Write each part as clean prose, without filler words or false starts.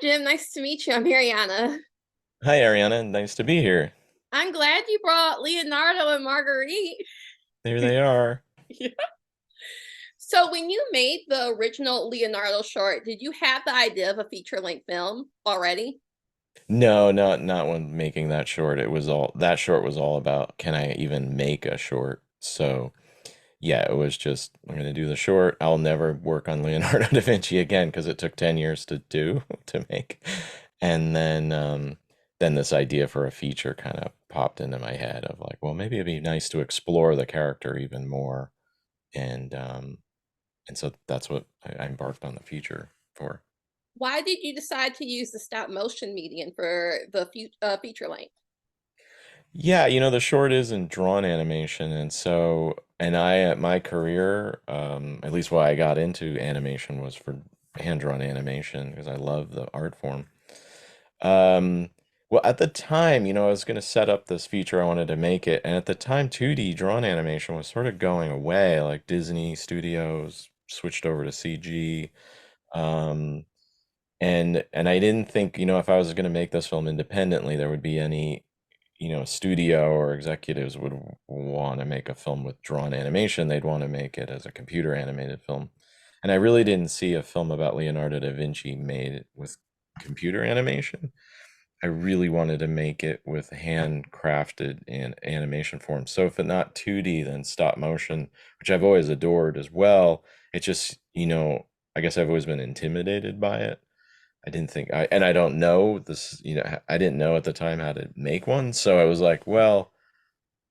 Jim. Nice to meet you. I'm Ariana. Hi, Ariana. Nice to be here. I'm glad you brought Leonardo and Marguerite. There they are. Yeah. So, when you made the original Leonardo short, did you have the idea of a feature-length film already? No, not when making that short. It was all that short was all about can I even make a short? So, yeah, it was just I'm gonna do the short. I'll never work on Leonardo da Vinci again because it took 10 years to do to make. And then this idea for a feature kind of popped into my head of like, well, maybe it'd be nice to explore the character even more. And so that's what I embarked on the feature for. Why did you decide to use the stop motion medium for the feature length? Yeah, the short is in drawn animation, and so, and at my career, at least why I got into animation was for hand-drawn animation because I love the art form. Um, well, at the time, I was going to set up this feature, I wanted to make it, and at the time, 2D drawn animation was sort of going away, like Disney Studios switched over to CG. Um, and I didn't think, if I was going to make this film independently, there would be any, studio or executives would want to make a film with drawn animation. They'd want to make it as a computer animated film. And I really didn't see a film about Leonardo da Vinci made with computer animation. I really wanted to make it with handcrafted and animation form. So if it not 2D, then stop motion, which I've always adored as well. It just, I guess I've always been intimidated by it. I didn't think and I don't know this, I didn't know at the time how to make one. So I was like, well,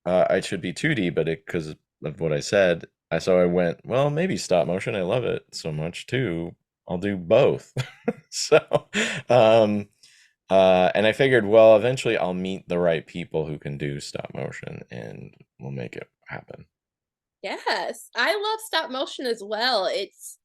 I should be 2D, but because of what I said, so I went, well, maybe stop motion. I love it so much too. I'll do both. So, um, and I figured, well, eventually I'll meet the right people who can do stop motion and we'll make it happen. Yes, I love stop motion as well. It's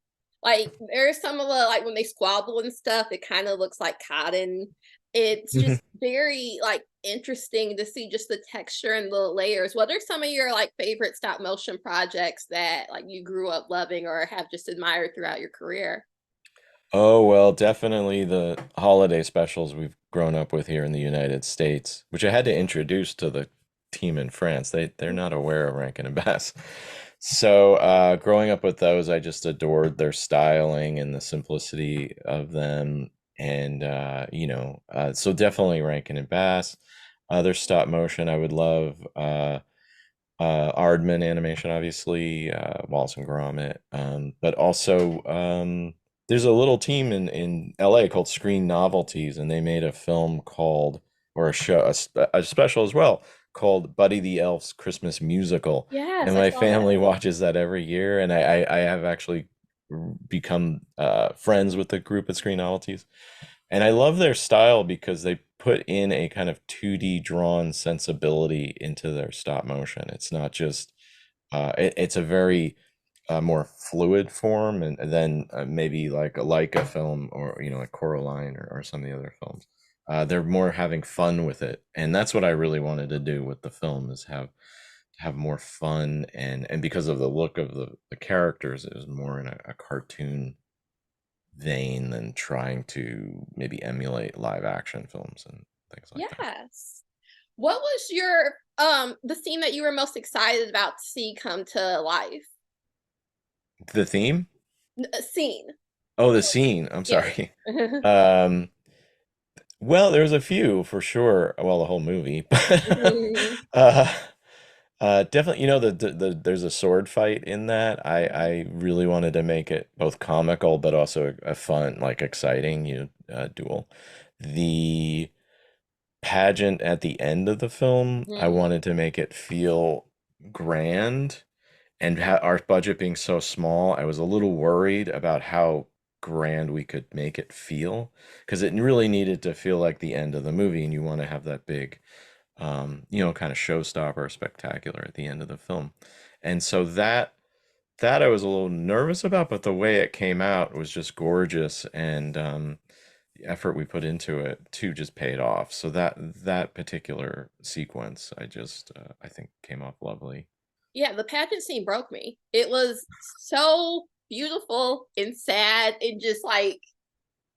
like there's some of the like when they squabble and stuff, it kind of looks like cotton. It's just very like interesting to see just the texture and the layers. What are some of your like favorite stop motion projects that like you grew up loving or have just admired throughout your career? Oh, well, definitely the holiday specials we've grown up with here in the United States, which I had to introduce to the team in France. They're not aware of Rankin and Bass. So, growing up with those, I just adored their styling and the simplicity of them. And so definitely Rankin and Bass. Other stop motion I would love. Aardman animation, obviously, Wallace and Gromit, but also there's a little team in LA called Screen Novelties, and they made a film called, or a show, a special as well, called Buddy the Elf's Christmas Musical, Yes, and I my saw that. family watches that every year, and I have actually become friends with the group at Screen Novelties. And I love their style because they put in a kind of 2D drawn sensibility into their stop motion. It's not just it's a very more fluid form and then maybe like a Leica film or like Coraline or some of the other films. They're more having fun with it, and that's what I really wanted to do with the film is have more fun and because of the look of the characters, it was more in a cartoon vein than trying to maybe emulate live action films and things like that. Yes. What was your the scene that you were most excited about to see come to life? The theme? Scene. Oh, the scene. I'm Yes. sorry. Um, well, there's a few for sure. Well, the whole movie, but Mhm. uh, definitely, there's a sword fight in that. I really wanted to make it both comical but also a fun, like exciting, duel. The pageant at the end of the film, I Mhm. wanted to make it feel grand. And our budget being so small, I was a little worried about how grand we could make it feel because it really needed to feel like the end of the movie, and you want to have that big, kind of showstopper spectacular at the end of the film. And so that I was a little nervous about, but the way it came out was just gorgeous, and the effort we put into it too just paid off. So that particular sequence, I think came off lovely. Yeah, the pageant scene broke me. It was so beautiful and sad and just like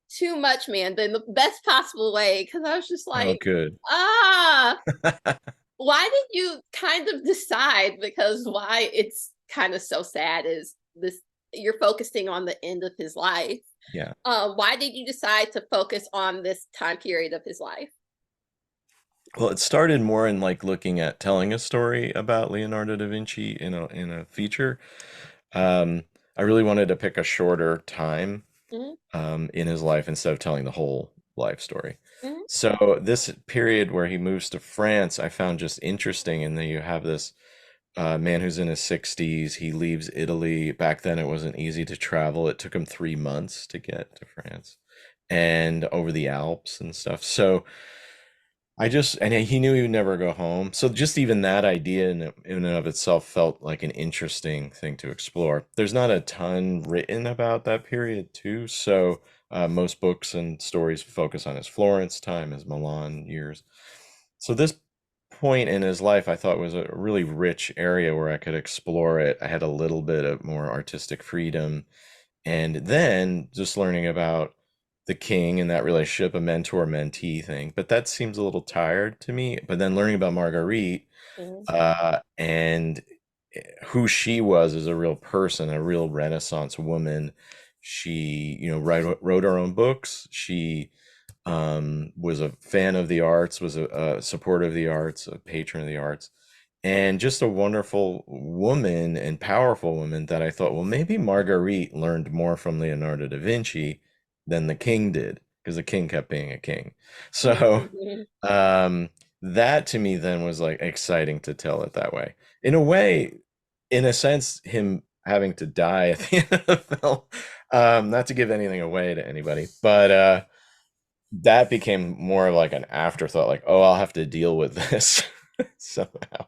too much, man, but in the best possible way. Because I was just Oh, like, good. ah, why did you kind of decide? Because why it's kind of so sad is this you're focusing on the end of his life. Yeah. Why did you decide to focus on this time period of his life? Well, it started more in like looking at telling a story about Leonardo da Vinci in a feature. Um, I really wanted to pick a shorter time Mm-hmm, in his life instead of telling the whole life story. mm-hmm, So this period where he moves to France, I found just interesting. And then you have this man who's in his 60s. He leaves Italy. Back then, it wasn't easy to travel. It took him 3 months to get to France and over the Alps and stuff. So and he knew he would never go home. So just even that idea in and of itself felt like an interesting thing to explore. There's not a ton written about that period too. So most books and stories focus on his Florence time, his Milan years. So this point in his life, I thought was a really rich area where I could explore it. I had a little bit of more artistic freedom and then just learning about the king and that relationship, a mentor-mentee thing. But that seems a little tired to me. But then learning about Marguerite mm-hmm, and who she was as a real person, a real Renaissance woman. She, wrote her own books. She was a fan of the arts, was a supporter of the arts, a patron of the arts, and just a wonderful woman and powerful woman that I thought, well, maybe Marguerite learned more from Leonardo da Vinci than the king did, because the king kept being a king. So mm-hmm. um, that to me then was like exciting to tell it that way. In a way, in a sense, him having to die at the end of the film, not to give anything away to anybody, but that became more of like an afterthought, like, oh, I'll have to deal with this somehow.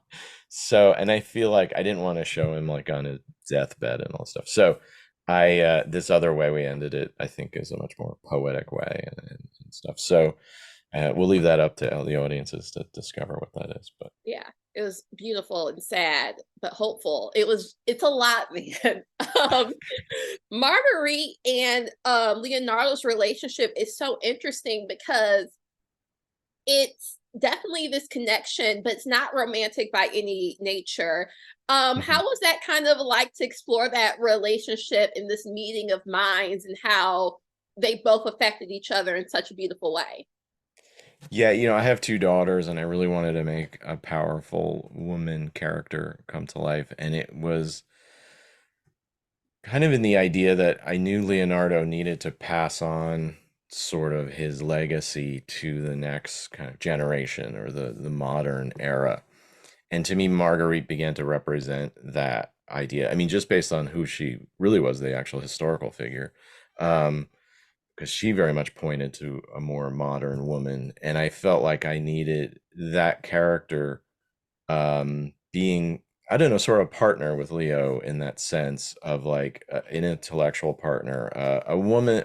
So, and I feel like I didn't want to show him like on his deathbed and all stuff. So, this other way we ended it, I think, is a much more poetic way and stuff. So, we'll leave that up to the audiences to discover what that is. But Yeah, it was beautiful and sad, but hopeful. It's a lot, man. um, Marguerite and Leonardo's relationship is so interesting because it's definitely this connection, but it's not romantic by any nature. mhm. How was that kind of like to explore that relationship in this meeting of minds and how they both affected each other in such a beautiful way? Yeah, I have two daughters, and I really wanted to make a powerful woman character come to life, and it was kind of in the idea that I knew Leonardo needed to pass on sort of his legacy to the next kind of generation or the modern era. And to me, Marguerite began to represent that idea. I mean, just based on who she really was, the actual historical figure, because she very much pointed to a more modern woman. And I felt like I needed that character being, I don't know, sort of a partner with Leo in that sense of like an intellectual partner, a woman,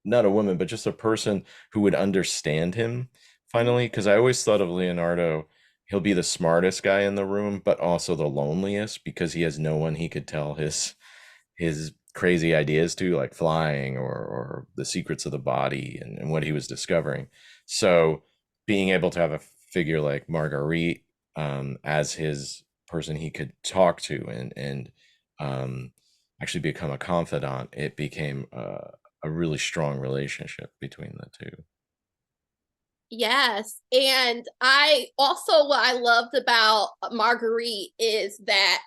not a woman, but just a person who would understand him finally. Because I always thought of Leonardo, he'll be the smartest guy in the room, but also the loneliest because he has no one he could tell his crazy ideas to, like flying or the secrets of the body and what he was discovering. So being able to have a figure like Marguerite as his person he could talk to and um, actually become a confidant, it became a really strong relationship between the two. Yes. And I also what I loved about Marguerite is that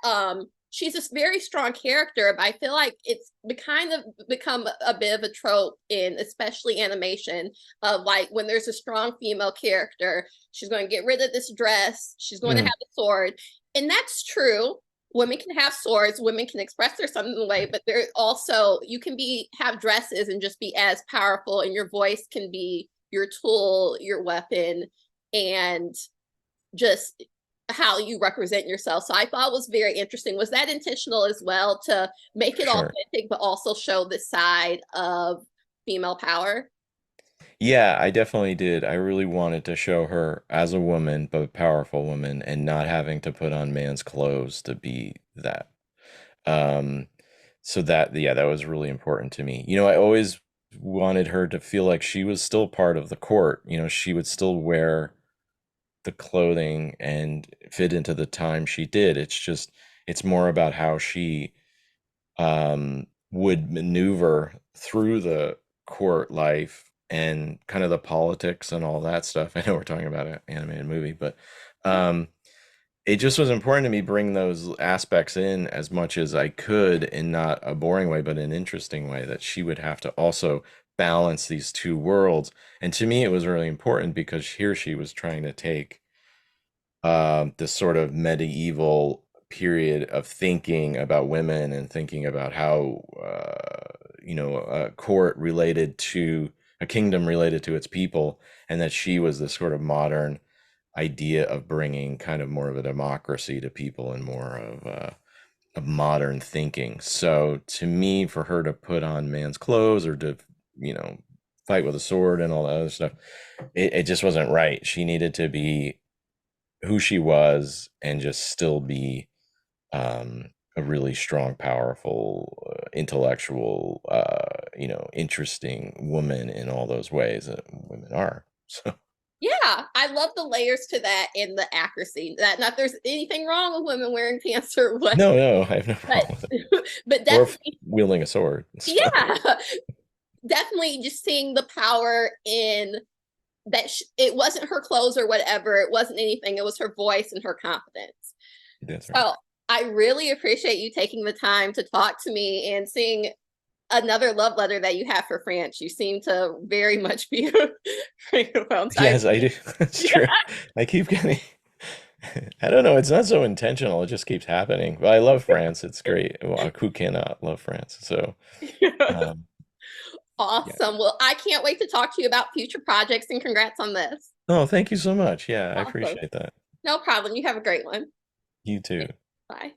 she's a very strong character, but I feel like it's kind of become a bit of a trope in especially animation of like when there's a strong female character, she's going to get rid of this dress, she's going to have Mm, a sword. And that's true. Women can have swords, women can express themselves in a way, but there also you can be have dresses and just be as powerful and your voice can be your tool, your weapon, and just how you represent yourself. So I thought it was very interesting. Was that intentional as well to make for it sure. authentic, but also show the side of female power? Yeah, I definitely did. I really wanted to show her as a woman, but a powerful woman, and not having to put on man's clothes to be that. Um, so that, yeah, that was really important to me. I always wanted her to feel like she was still part of the court. She would still wear the clothing and fit into the time she did. It's more about how she would maneuver through the court life and kind of the politics and all that stuff. I know we're talking about an animated movie, but um, it just was important to me bring those aspects in as much as I could in not a boring way, but an interesting way that she would have to also balance these two worlds. And to me, it was really important because here she was trying to take this sort of medieval period of thinking about women and thinking about how a court related to a kingdom related to its people, and that she was this sort of modern idea of bringing kind of more of a democracy to people and more of modern thinking. So to me, for her to put on man's clothes or to you know fight with a sword and all that other stuff, it just wasn't right. She needed to be who she was and just still be a really strong, powerful, intellectual, interesting woman in all those ways that women are. So Yeah, I love the layers to that and the accuracy. That not there's anything wrong with women wearing pants or what, no, no, I have no but problem with it. but Or definitely, wielding a sword. So yeah, definitely just seeing the power in that. It wasn't her clothes or whatever. It wasn't anything. It was her voice and her confidence. that's right. So I really appreciate you taking the time to talk to me and seeing another love letter that you have for France. You seem to very much be a Francophone. So I, Yes, I do. That's true. I keep getting. I don't know. It's not so intentional. It just keeps happening. But I love France. It's great. Well, who cannot love France? So, um, yeah. awesome. Well, I can't wait to talk to you about future projects and congrats on this. Oh, thank you so much. Yeah, I Awesome. appreciate that. No problem. You have a great one. You too. Bye.